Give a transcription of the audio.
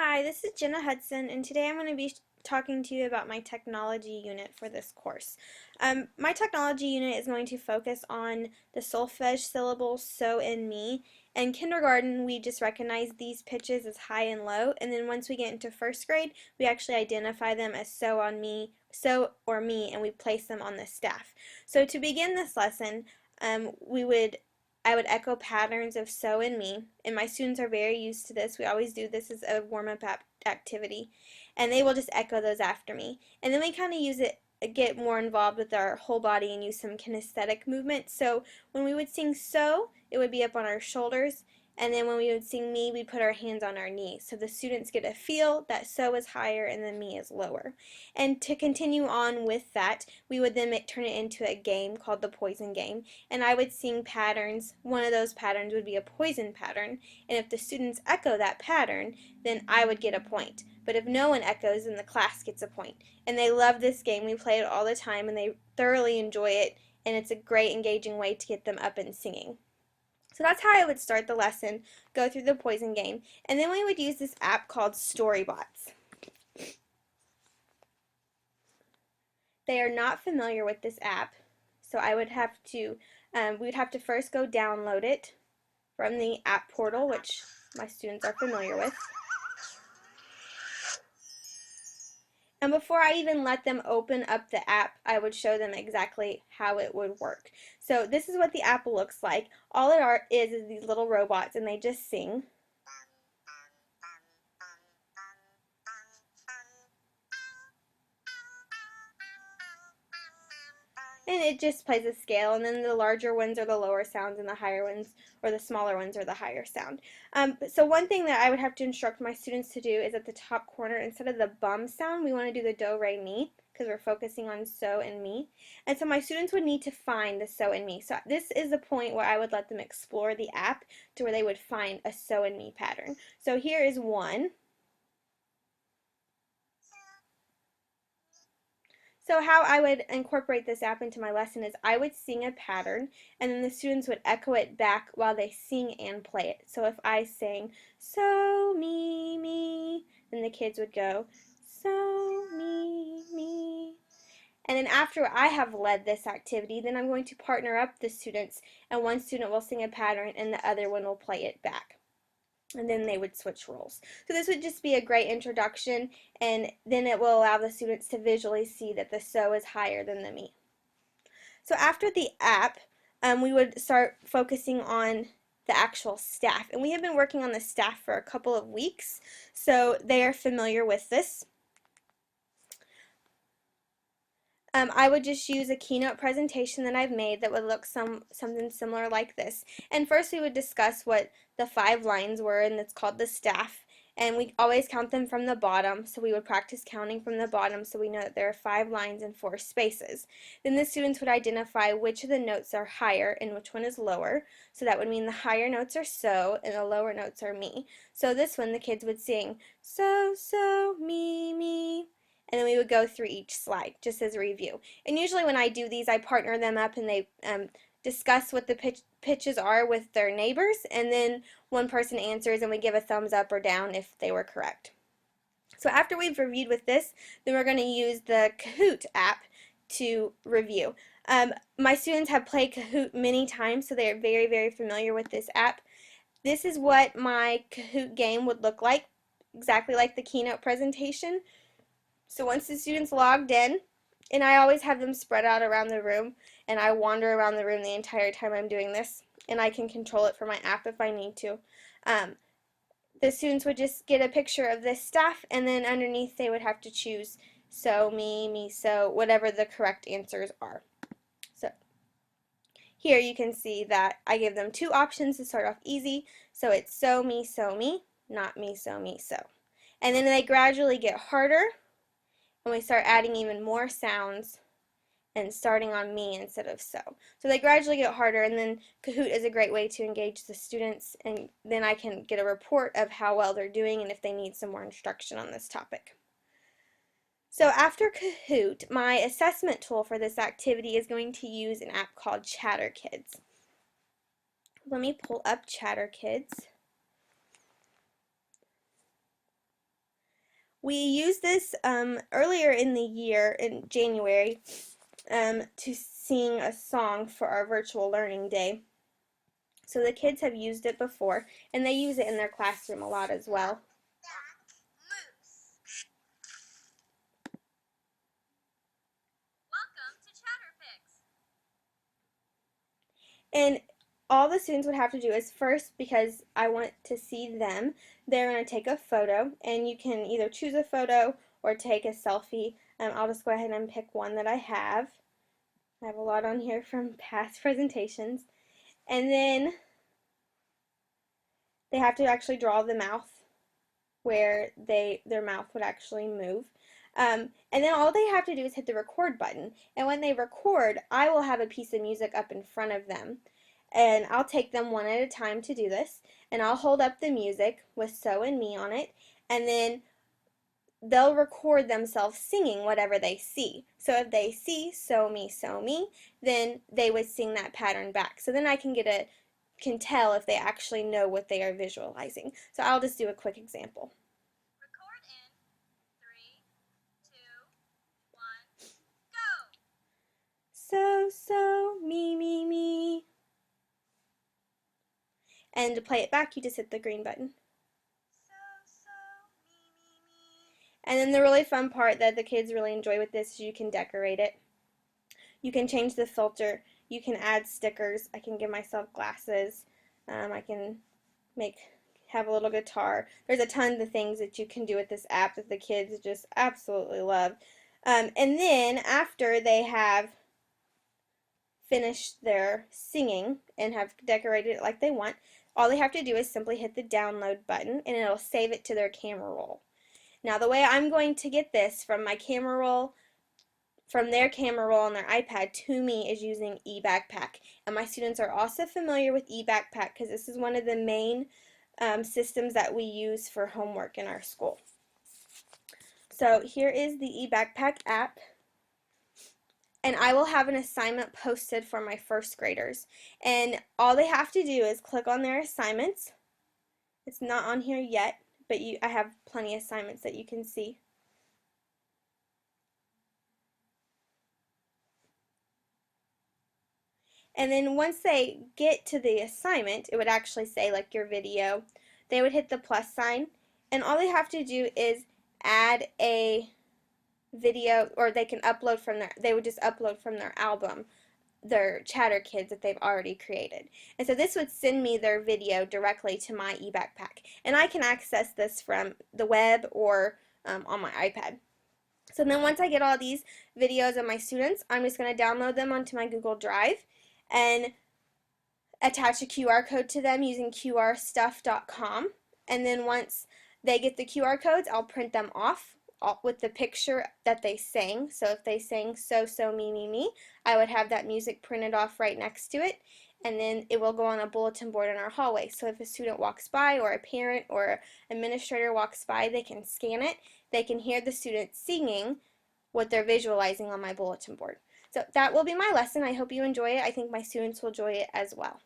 Hi, this is Jenna Hudson, and today I'm going to be talking to you about my technology unit for this course. My technology unit is going to focus on the solfege syllables so and me. In kindergarten, we just recognize these pitches as high and low, and then once we get into first grade, we actually identify them as so on me, so or me, and we place them on the staff. So to begin this lesson, we would I would echo patterns of so and me, and my students are very used to this. We always do this as a warm-up activity, and they will just echo those after me. And then we kind of get more involved with our whole body and use some kinesthetic movement. So when we would sing so, it would be up on our shoulders, and then when we would sing me, we'd put our hands on our knees. So the students get a feel that so is higher and then me is lower. And to continue on with that, we would then turn it into a game called the poison game, and I would sing patterns. One of those patterns would be a poison pattern, and if the students echo that pattern, then I would get a point. But if no one echoes, then the class gets a point. And they love this game. We play it all the time, and they thoroughly enjoy it, and it's a great engaging way to get them up and singing. So that's how I would start the lesson, go through the poison game, and then we would use this app called Storybots. They are not familiar with this app, so I would have to, we would have to first go download it from the app portal, which my students are familiar with. And before I even let them open up the app, I would show them exactly how it would work. So this is what the app looks like. All it is these little robots, and they just sing. And it just plays a scale, and then the larger ones are the lower sounds, and the higher ones, or the smaller ones, are the higher sound. So one thing that I would have to instruct my students to do is at the top corner, instead of the bum sound, we want to do the do, re, mi, because we're focusing on so and me. And so my students would need to find the so and me. So this is the point where I would let them explore the app to where they would find a so and me pattern. So here is one. So how I would incorporate this app into my lesson is I would sing a pattern, and then the students would echo it back while they sing and play it. So if I sang, so, me, then the kids would go, so, me. And then after I have led this activity, then I'm going to partner up the students, and one student will sing a pattern and the other one will play it back, and then they would switch roles. So this would just be a great introduction, and then it will allow the students to visually see that the so is higher than the me. So after the app, we would start focusing on the actual staff, and we have been working on the staff for a couple of weeks, so they are familiar with this. I would just use a keynote presentation that I've made that would look something similar like this. And first we would discuss what the 5 lines were, and it's called the staff. And we always count them from the bottom, so we would practice counting from the bottom so we know that there are 5 lines and 4 spaces. Then the students would identify which of the notes are higher and which one is lower. So that would mean the higher notes are so and the lower notes are me. So this one the kids would sing so, me. And then we would go through each slide just as a review. And usually when I do these, I partner them up and they discuss what the pitches are with their neighbors, and then one person answers and we give a thumbs up or down if they were correct. So after we've reviewed with this, then we're going to use the Kahoot app to review. My students have played Kahoot many times, so they are very, very familiar with this app. This is what my Kahoot game would look like, exactly like the keynote presentation. So once the students logged in, and I always have them spread out around the room, and I wander around the room the entire time I'm doing this, and I can control it from my app if I need to. The students would just get a picture of this staff, and then underneath they would have to choose so, me, so, whatever the correct answers are. So here you can see that I give them 2 options to start off easy. So it's so, me, not me, so. And then they gradually get harder, and we start adding even more sounds and starting on me instead of so. So they gradually get harder, and then Kahoot is a great way to engage the students, and then I can get a report of how well they're doing and if they need some more instruction on this topic. So after Kahoot, my assessment tool for this activity is going to use an app called ChatterKids. Let me pull up ChatterKids. We used this earlier in the year, in January, to sing a song for our virtual learning day. So the kids have used it before, and they use it in their classroom a lot as well. Welcome to Chatterpix. And all the students would have to do is first, because I want to see them, they're going to take a photo, and you can either choose a photo or take a selfie. I'll just go ahead and pick one that I have. I have a lot on here from past presentations. And then they have to actually draw the mouth where their mouth would actually move. And then all they have to do is hit the record button. And when they record, I will have a piece of music up in front of them. And I'll take them one at a time to do this. And I'll hold up the music with So and Me on it. And then they'll record themselves singing whatever they see. So if they see so me, then they would sing that pattern back. So then I can tell if they actually know what they are visualizing. So I'll just do a quick example. Record in 3, 2, 1, go! So, me. And to play it back, you just hit the green button. Me. And then the really fun part that the kids really enjoy with this is you can decorate it. You can change the filter. You can add stickers. I can give myself glasses. I can have a little guitar. There's a ton of things that you can do with this app that the kids just absolutely love. And then after they have finished their singing and have decorated it like they want, all they have to do is simply hit the download button and it'll save it to their camera roll. Now the way I'm going to get this from my camera roll, from their camera roll on their iPad to me, is using eBackpack. And my students are also familiar with eBackpack because this is one of the main systems that we use for homework in our school. So here is the eBackpack app. And I will have an assignment posted for my first graders. And all they have to do is click on their assignments. It's not on here yet, but I have plenty of assignments that you can see. And then once they get to the assignment, it would actually say like your video. They would hit the plus sign, and all they have to do is add a video, or they can upload from they would just upload from their album, their Chatterkids that they've already created. And so this would send me their video directly to my eBackpack. And I can access this from the web or on my iPad. So then once I get all these videos of my students, I'm just going to download them onto my Google Drive and attach a QR code to them using qrstuff.com. And then once they get the QR codes, I'll print them off with the picture that they sang. So if they sang So, me, I would have that music printed off right next to it. And then it will go on a bulletin board in our hallway. So if a student walks by, or a parent or administrator walks by, they can scan it. They can hear the student singing what they're visualizing on my bulletin board. So that will be my lesson. I hope you enjoy it. I think my students will enjoy it as well.